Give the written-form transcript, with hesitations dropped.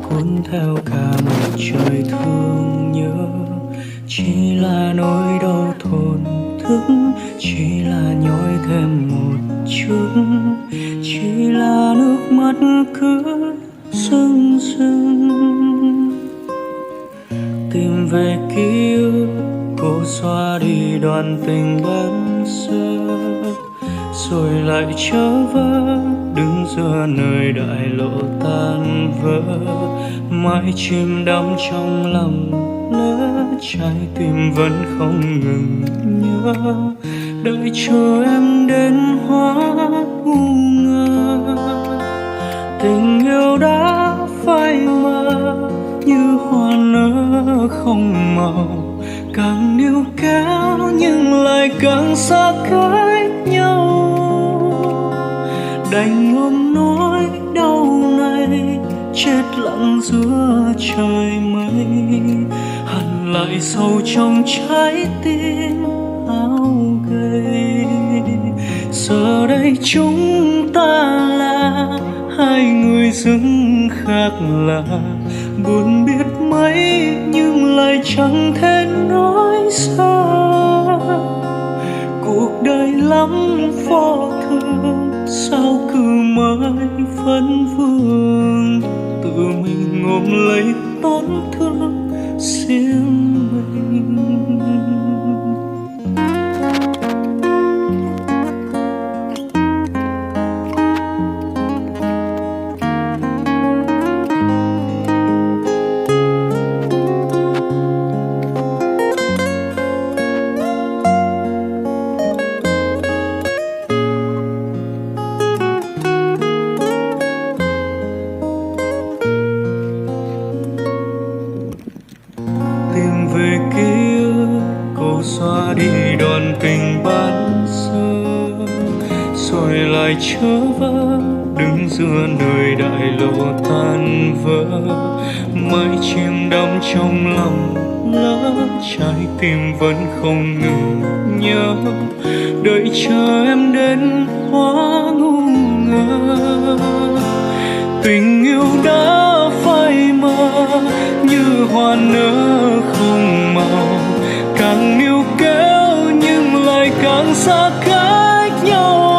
cuốn theo cả một trời thương nhớ. Chỉ là nỗi đau thổn thức, chỉ là nhói thêm một chút, chỉ là nước mắt cứ rưng rưng. Tìm về ký ức, cô xóa đi đoạn tình ban sơ, rồi lại trở vỡ đứng giữa nơi đại lộ tan vỡ. Mãi chìm đắm trong lòng lỡ, trái tim vẫn không ngừng nhớ. Đợi chờ em đến hóa ngu ngơ, tình yêu đã phai mờ như hoa nở không màu. Càng níu kéo nhưng lại càng xa cách nhau. Đành ôm nỗi đau này, chết lặng giữa trời mây. Hằn lại sâu trong trái tim áo gầy. Giờ đây chúng ta là hai người dưng khác lạ. Buồn biết mấy nhưng lại chẳng thể nói ra. Cuộc đời lắm vô thường, sao cứ mãi vấn vương. Tự mình ôm lấy tổn thương riêng mình. Về ký ức, cô xóa đi đoạn tình ban sơ, rồi lại trở vỡ đứng giữa nơi đại lộ tan vỡ. Mãi chìm đắm trong lòng lỡ, trái tim vẫn không ngừng nhớ. Đợi chờ em đến hóa ngu ngơ, tình yêu đã phai mờ như hoa nở